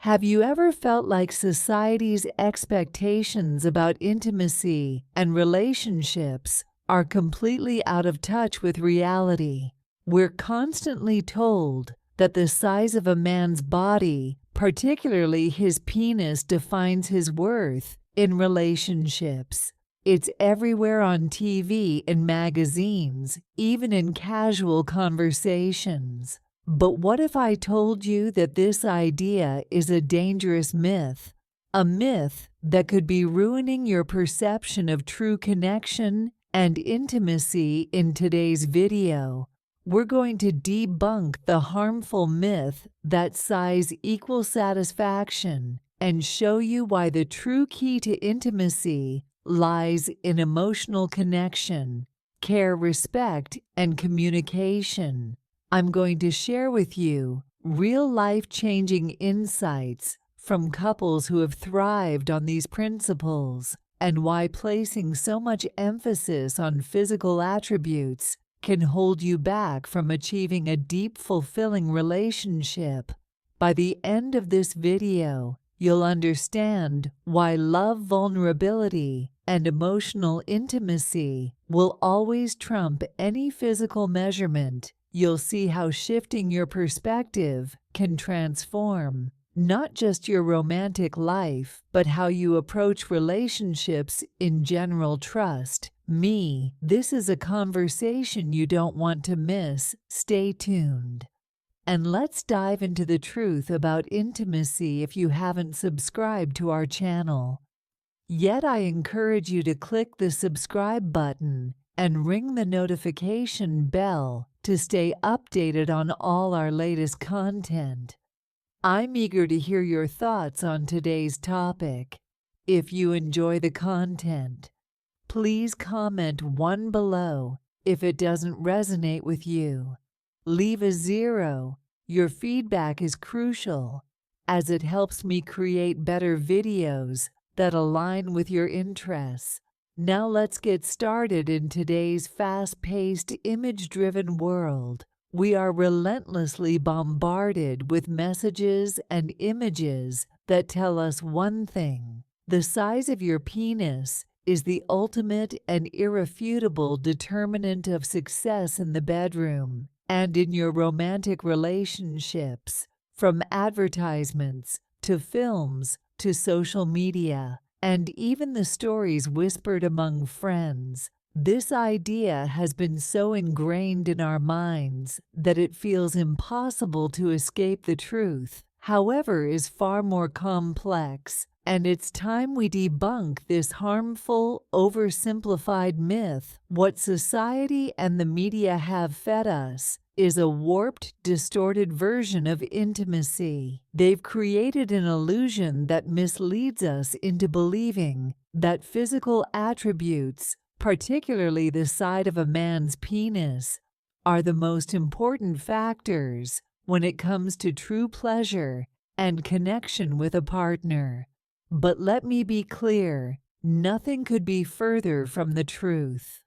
Have you ever felt like society's expectations about intimacy and relationships are completely out of touch with reality? We're constantly told that the size of a man's body, particularly his penis, defines his worth in relationships. It's everywhere on TV and magazines, even in casual conversations. But what if I told you that this idea is a dangerous myth? A myth that could be ruining your perception of true connection and intimacy. In today's video, we're going to debunk the harmful myth that size equals satisfaction and show you why the true key to intimacy lies in emotional connection, care, respect, and communication. I'm going to share with you real life-changing insights from couples who have thrived on these principles, and why placing so much emphasis on physical attributes can hold you back from achieving a deep, fulfilling relationship. By the end of this video, you'll understand why love, vulnerability, and emotional intimacy will always trump any physical measurement. You'll see how shifting your perspective can transform not just your romantic life, but how you approach relationships in general. Trust me, this is a conversation you don't want to miss. Stay tuned. And let's dive into the truth about intimacy. If you haven't subscribed to our channel yet, I encourage you to click the subscribe button and ring the notification bell to stay updated on all our latest content. I'm eager to hear your thoughts on today's topic. If you enjoy the content, please comment 1 below. If it doesn't resonate with you, leave a 0. Your feedback is crucial, as it helps me create better videos that align with your interests. Now let's get started. In today's fast-paced, image-driven world, we are relentlessly bombarded with messages and images that tell us one thing: the size of your penis is the ultimate and irrefutable determinant of success in the bedroom and in your romantic relationships. From advertisements to films to social media, and even the stories whispered among friends, this idea has been so ingrained in our minds that it feels impossible to escape. The truth, however, is far more complex, and it's time we debunk this harmful, oversimplified myth. What society and the media have fed us is a warped, distorted version of intimacy. They've created an illusion that misleads us into believing that physical attributes, particularly the size of a man's penis, are the most important factors when it comes to true pleasure and connection with a partner. But let me be clear, nothing could be further from the truth.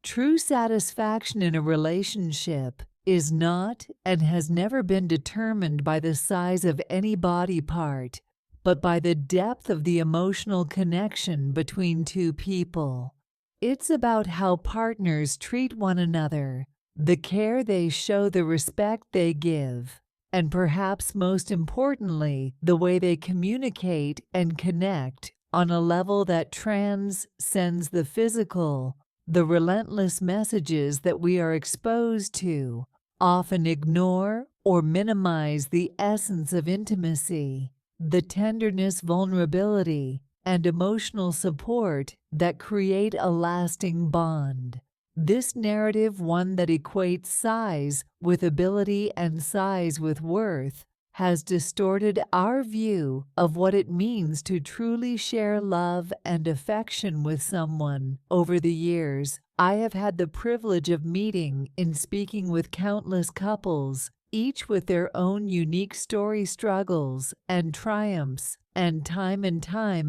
True satisfaction in a relationship is not and has never been determined by the size of any body part, but by the depth of the emotional connection between two people. It's about how partners treat one another, the care they show, the respect they give, and perhaps most importantly, the way they communicate and connect on a level that transcends the physical. The relentless messages that we are exposed to often ignore or minimize the essence of intimacy, the tenderness, vulnerability, and emotional support that create a lasting bond. This narrative, one that equates size with ability and size with worth, has distorted our view of what it means to truly share love and affection with someone. Over the years, I have had the privilege of meeting and speaking with countless couples, each with their own unique story, struggles, and triumphs. And time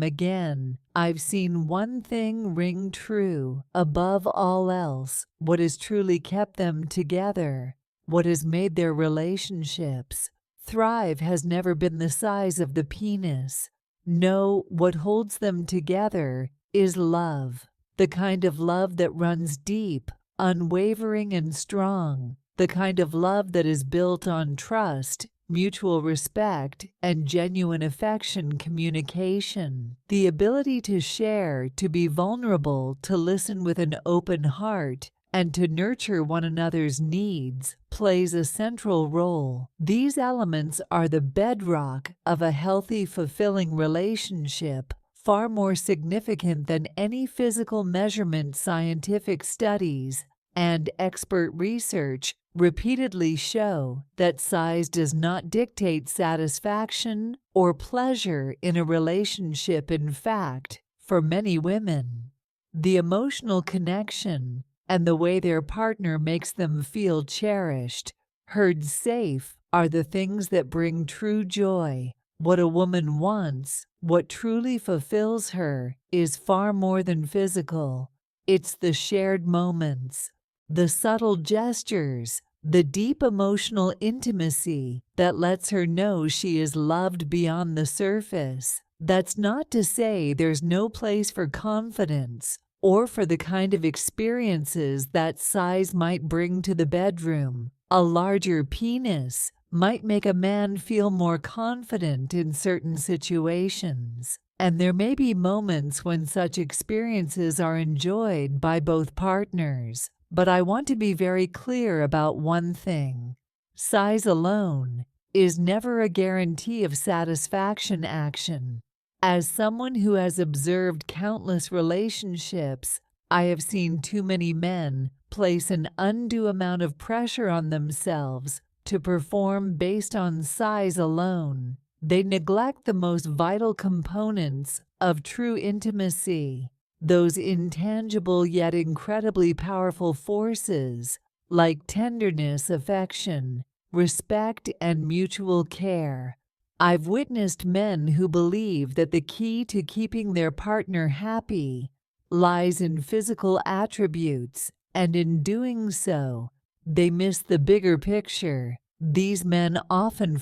again, I've seen one thing ring true above all else: what has truly kept them together, what has made their relationships thrive has never been the size of the penis. No, what holds them together is love. The kind of love that runs deep, unwavering and strong. The kind of love that is built on trust, mutual respect, and genuine affection communication. The ability to share, to be vulnerable, to listen with an open heart, and to nurture one another's needs plays a central role. These elements are the bedrock of a healthy, fulfilling relationship, far more significant than any physical measurement. Scientific studies and expert research repeatedly show that size does not dictate satisfaction or pleasure in a relationship. In fact, for many women, the emotional connection and the way their partner makes them feel cherished, heard, safe, are the things that bring true joy. What a woman wants, what truly fulfills her, is far more than physical. It's the shared moments, the subtle gestures, the deep emotional intimacy that lets her know she is loved beyond the surface. That's not to say there's no place for confidence or for the kind of experiences that size might bring to the bedroom. A larger penis might make a man feel more confident in certain situations, and there may be moments when such experiences are enjoyed by both partners. But I want to be very clear about one thing. Size alone is never a guarantee of satisfaction. Action. As someone who has observed countless relationships, I have seen too many men place an undue amount of pressure on themselves to perform based on size alone. They neglect the most vital components of true intimacy, those intangible yet incredibly powerful forces like tenderness, affection, respect, and mutual care. I've witnessed men who believe that the key to keeping their partner happy lies in physical attributes, and in doing so, they miss the bigger picture. These men often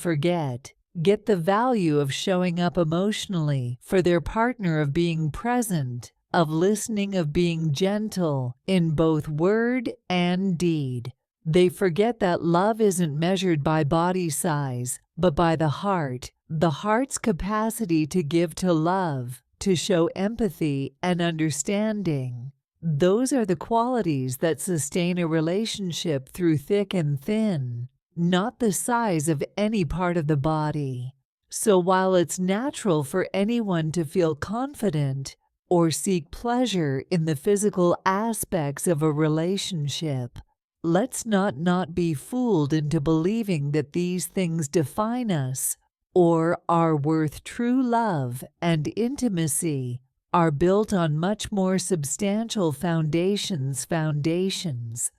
get the value of showing up emotionally for their partner, of being present, of listening, of being gentle in both word and deed. They forget that love isn't measured by body size, but by the heart's capacity to give, to love, to show empathy and understanding. Those are the qualities that sustain a relationship through thick and thin, not the size of any part of the body. So while it's natural for anyone to feel confident or seek pleasure in the physical aspects of a relationship, let's not be fooled into believing that these things define us or are worth. True love and intimacy are built on much more substantial foundations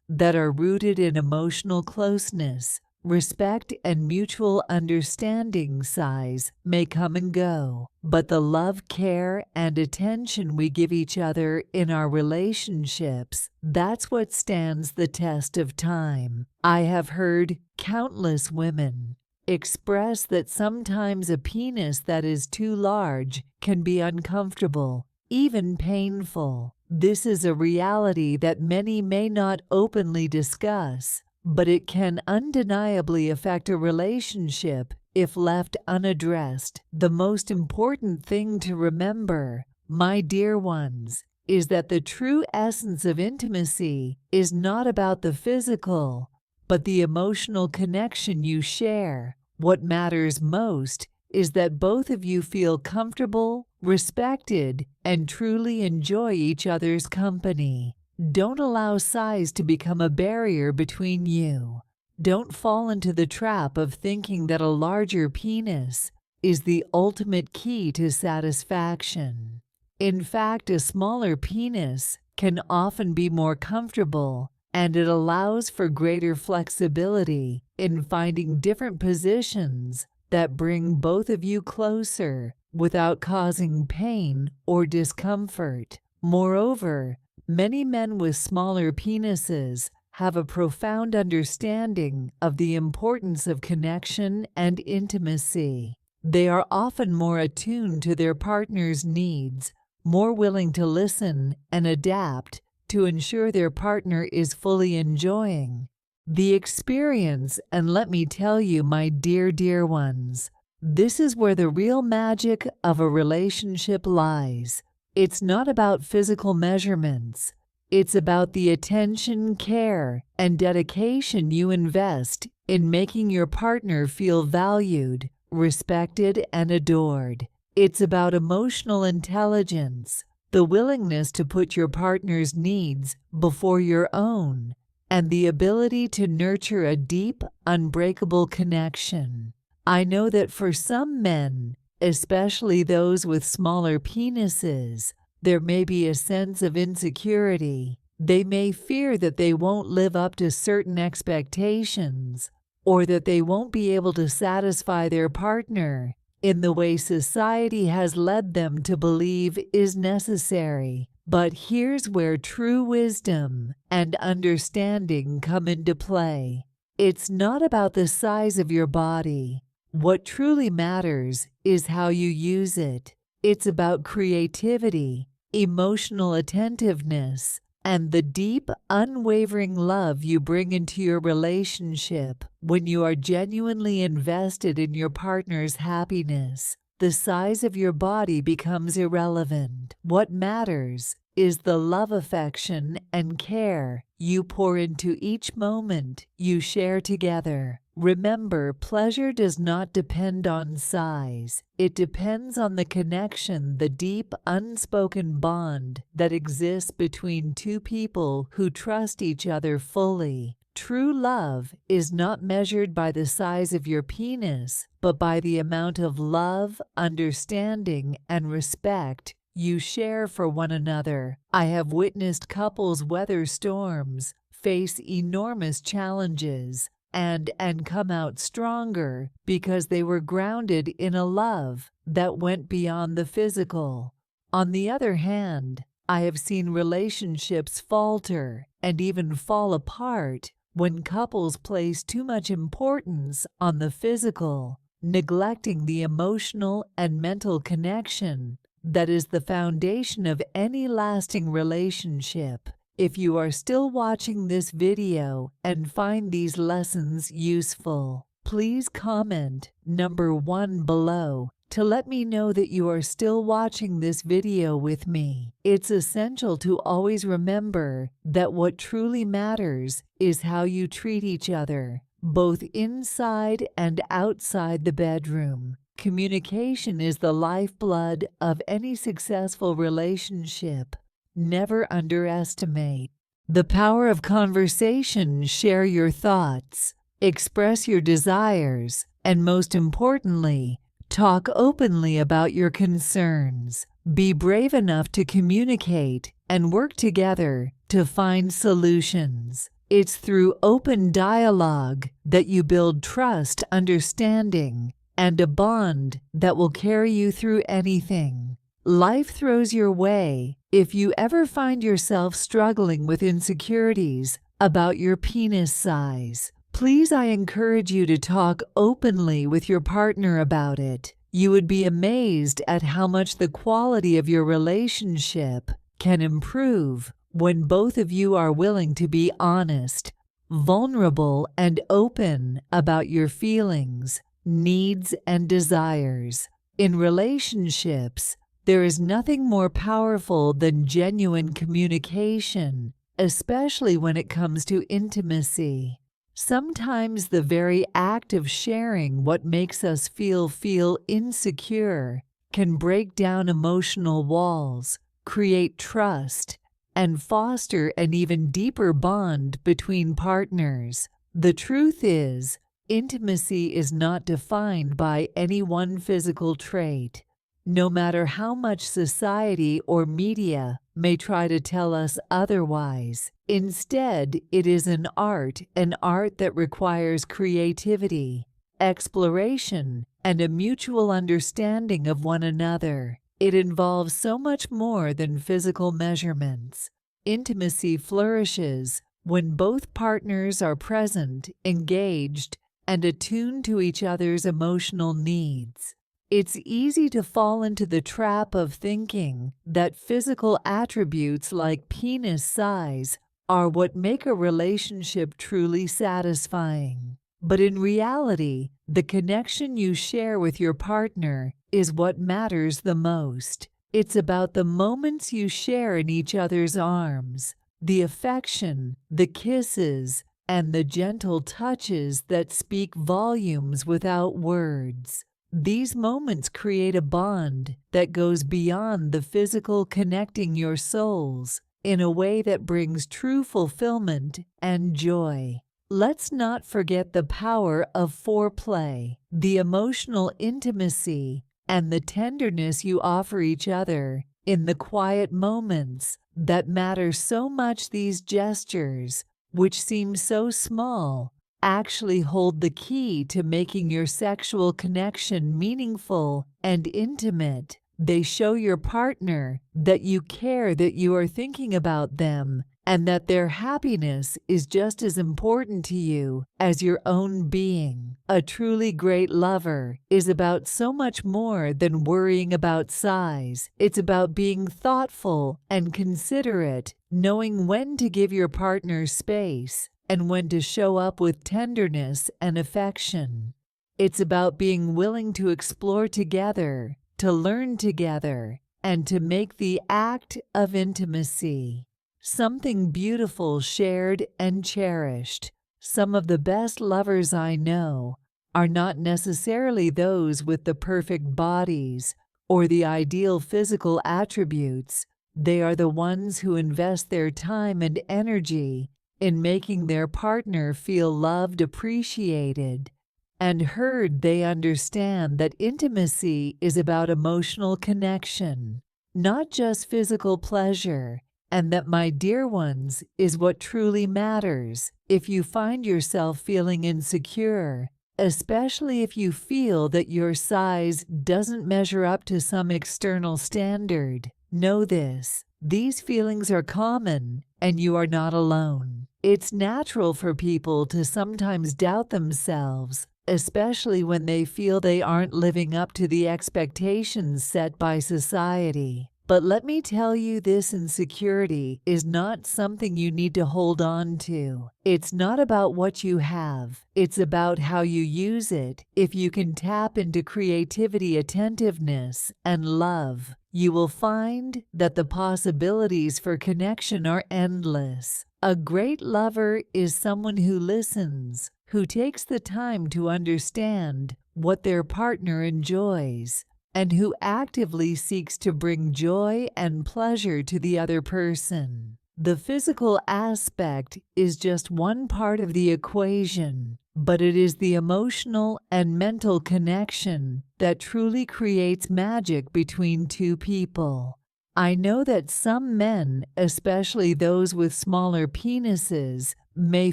that are rooted in emotional closeness, respect, and mutual understanding. Size may come and go, but the love, care, and attention we give each other in our relationships, that's what stands the test of time. I have heard countless women express that sometimes a penis that is too large can be uncomfortable, even painful. This is a reality that many may not openly discuss, but it can undeniably affect a relationship if left unaddressed. The most important thing to remember, my dear ones, is that the true essence of intimacy is not about the physical, but the emotional connection you share. What matters most is that both of you feel comfortable, respected, and truly enjoy each other's company. Don't allow size to become a barrier between you. Don't fall into the trap of thinking that a larger penis is the ultimate key to satisfaction. In fact, a smaller penis can often be more comfortable, and it allows for greater flexibility in finding different positions that bring both of you closer without causing pain or discomfort. Moreover, many men with smaller penises have a profound understanding of the importance of connection and intimacy. They are often more attuned to their partner's needs, more willing to listen and adapt to ensure their partner is fully enjoying the experience. And let me tell you, my dear ones, this is where the real magic of a relationship lies. It's not about physical measurements. It's about the attention, care, and dedication you invest in making your partner feel valued, respected, and adored. It's about emotional intelligence, the willingness to put your partner's needs before your own, and the ability to nurture a deep, unbreakable connection. I know that for some men, especially those with smaller penises, there may be a sense of insecurity. They may fear that they won't live up to certain expectations, or that they won't be able to satisfy their partner in the way society has led them to believe is necessary. But here's where true wisdom and understanding come into play. It's not about the size of your body. What truly matters is how you use it. It's about creativity, emotional attentiveness, and the deep, unwavering love you bring into your relationship. When you are genuinely invested in your partner's happiness, the size of your body becomes irrelevant. What matters is the love, affection, and care you pour into each moment you share together. Remember, pleasure does not depend on size. It depends on the connection, the deep, unspoken bond that exists between two people who trust each other fully. True love is not measured by the size of your penis, but by the amount of love, understanding, and respect you share for one another. I have witnessed couples weather storms, face enormous challenges, and come out stronger because they were grounded in a love that went beyond the physical. On the other hand, I have seen relationships falter and even fall apart when couples place too much importance on the physical, neglecting the emotional and mental connection that is the foundation of any lasting relationship. If you are still watching this video and find these lessons useful, please comment number 1 below to let me know that you are still watching this video with me. It's essential to always remember that what truly matters is how you treat each other, both inside and outside the bedroom. Communication is the lifeblood of any successful relationship. Never underestimate the power of conversation. Share your thoughts, express your desires, and most importantly, talk openly about your concerns. Be brave enough to communicate and work together to find solutions. It's through open dialogue that you build trust, understanding, and a bond that will carry you through anything life throws your way. If you ever find yourself struggling with insecurities about your penis size, please, I encourage you to talk openly with your partner about it. You would be amazed at how much the quality of your relationship can improve when both of you are willing to be honest, vulnerable, and open about your feelings, needs, and desires. In relationships, there is nothing more powerful than genuine communication, especially when it comes to intimacy. Sometimes the very act of sharing what makes us feel insecure can break down emotional walls, create trust, and foster an even deeper bond between partners. The truth is, intimacy is not defined by any one physical trait. No matter how much society or media may try to tell us otherwise. Instead, it is an art that requires creativity, exploration, and a mutual understanding of one another. It involves so much more than physical measurements. Intimacy flourishes when both partners are present, engaged, and attuned to each other's emotional needs. It's easy to fall into the trap of thinking that physical attributes like penis size are what make a relationship truly satisfying. But in reality, the connection you share with your partner is what matters the most. It's about the moments you share in each other's arms, the affection, the kisses, and the gentle touches that speak volumes without words. These moments create a bond that goes beyond the physical, connecting your souls in a way that brings true fulfillment and joy. Let's not forget the power of foreplay, the emotional intimacy, and the tenderness you offer each other in the quiet moments that matter so much. These gestures, which seem so small, actually hold the key to making your sexual connection meaningful and intimate. They show your partner that you care, that you are thinking about them, and that their happiness is just as important to you as your own being. A truly great lover is about so much more than worrying about size. It's about being thoughtful and considerate, knowing when to give your partner space and when to show up with tenderness and affection. It's about being willing to explore together, to learn together, and to make the act of intimacy something beautiful, shared, and cherished. Some of the best lovers I know are not necessarily those with the perfect bodies or the ideal physical attributes. They are the ones who invest their time and energy in making their partner feel loved, appreciated, and heard. They understand that intimacy is about emotional connection, not just physical pleasure, and that, my dear ones, is what truly matters. If you find yourself feeling insecure, especially if you feel that your size doesn't measure up to some external standard, know this: these feelings are common, and you are not alone. It's natural for people to sometimes doubt themselves, especially when they feel they aren't living up to the expectations set by society. But let me tell you, this insecurity is not something you need to hold on to. It's not about what you have. It's about how you use it. If you can tap into creativity, attentiveness, and love, you will find that the possibilities for connection are endless. A great lover is someone who listens, who takes the time to understand what their partner enjoys, and who actively seeks to bring joy and pleasure to the other person. The physical aspect is just one part of the equation, but it is the emotional and mental connection that truly creates magic between two people. I know that some men, especially those with smaller penises, may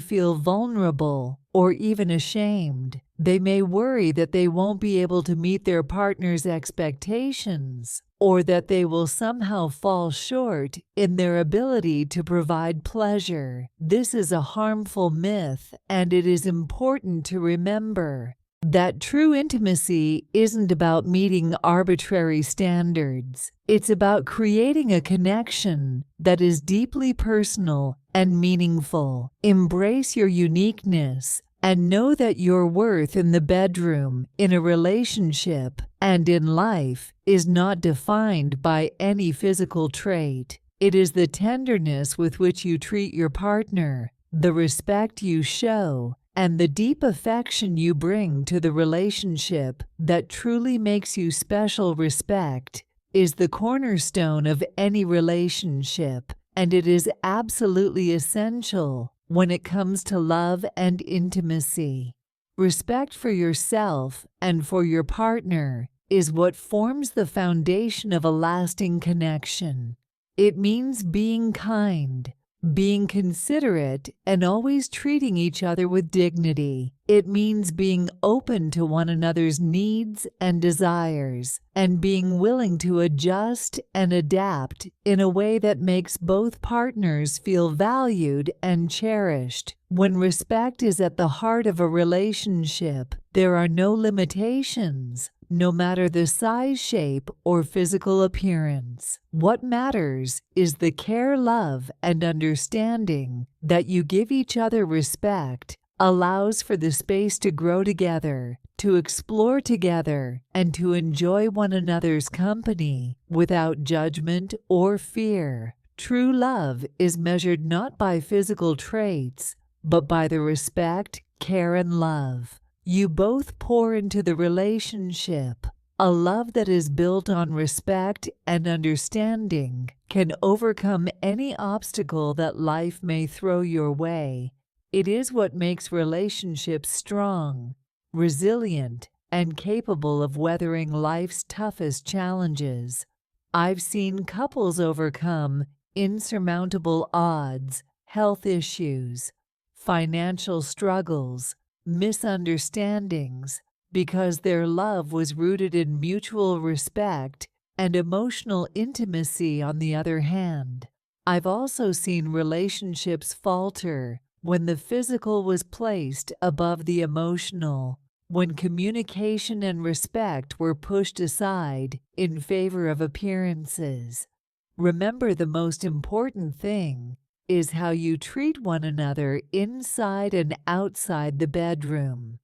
feel vulnerable or even ashamed. They may worry that they won't be able to meet their partner's expectations, or that they will somehow fall short in their ability to provide pleasure. This is a harmful myth, and it is important to remember that true intimacy isn't about meeting arbitrary standards. It's about creating a connection that is deeply personal and meaningful. Embrace your uniqueness and know that your worth in the bedroom, in a relationship, and in life is not defined by any physical trait. It is the tenderness with which you treat your partner, the respect you show, and the deep affection you bring to the relationship that truly makes you special. Respect is the cornerstone of any relationship, and it is absolutely essential when it comes to love and intimacy. Respect for yourself and for your partner is what forms the foundation of a lasting connection. It means being kind, being considerate and always treating each other with dignity. It means being open to one another's needs and desires, and being willing to adjust and adapt in a way that makes both partners feel valued and cherished. When respect is at the heart of a relationship, there are no limitations, no matter the size, shape, or physical appearance. What matters is the care, love, and understanding that you give each other. Respect allows for the space to grow together, to explore together, and to enjoy one another's company without judgment or fear. True love is measured not by physical traits, but by the respect, care, and love you both pour into the relationship. A love that is built on respect and understanding can overcome any obstacle that life may throw your way. It is what makes relationships strong, resilient, and capable of weathering life's toughest challenges. I've seen couples overcome insurmountable odds, health issues, financial struggles, misunderstandings, because their love was rooted in mutual respect and emotional intimacy. On the other hand, I've also seen relationships falter when the physical was placed above the emotional, when communication and respect were pushed aside in favor of appearances. Remember, the most important thing is how you treat one another inside and outside the bedroom.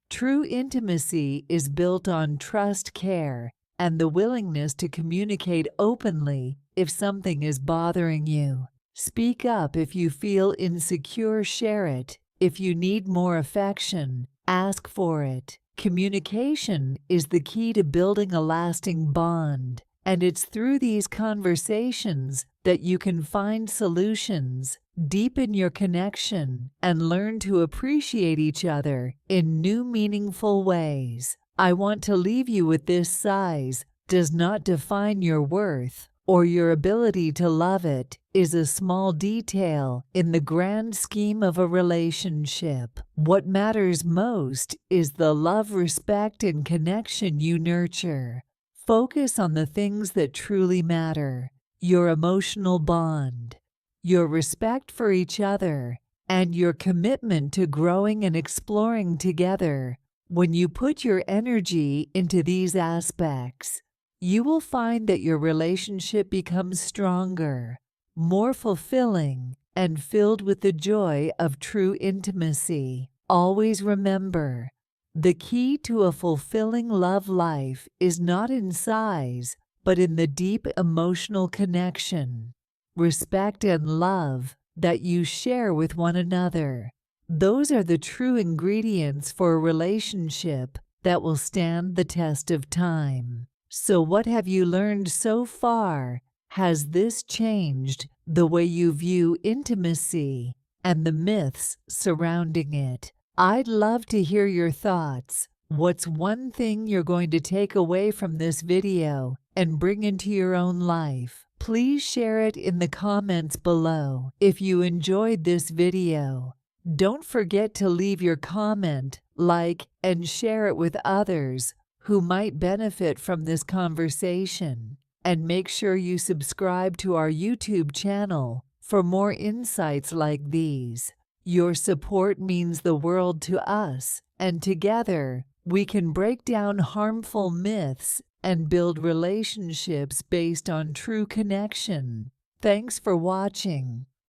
True intimacy is built on trust, care, and the willingness to communicate openly if something is bothering you. Speak up if you feel insecure, share it. If you need more affection, ask for it. Communication is the key to building a lasting bond, and it's through these conversations that you can find solutions, deepen your connection, and learn to appreciate each other in new, meaningful ways. I want to leave you with this: size does not define your worth, or your ability to love. It is a small detail in the grand scheme of a relationship. What matters most is the love, respect, and connection you nurture. Focus on the things that truly matter: your emotional bond, your respect for each other, and your commitment to growing and exploring together. When you put your energy into these aspects, you will find that your relationship becomes stronger, more fulfilling, and filled with the joy of true intimacy. Always remember, the key to a fulfilling love life is not in size, but in the deep emotional connection, respect, and love that you share with one another. Those are the true ingredients for a relationship that will stand the test of time. So what have you learned so far? Has this changed the way you view intimacy and the myths surrounding it? I'd love to hear your thoughts. What's one thing you're going to take away from this video and bring into your own life? Please share it in the comments below. If you enjoyed this video, don't forget to leave your comment, like, and share it with others who might benefit from this conversation. And make sure you subscribe to our YouTube channel for more insights like these. Your support means the world to us, and together we can break down harmful myths and build relationships based on true connection. Thanks for watching.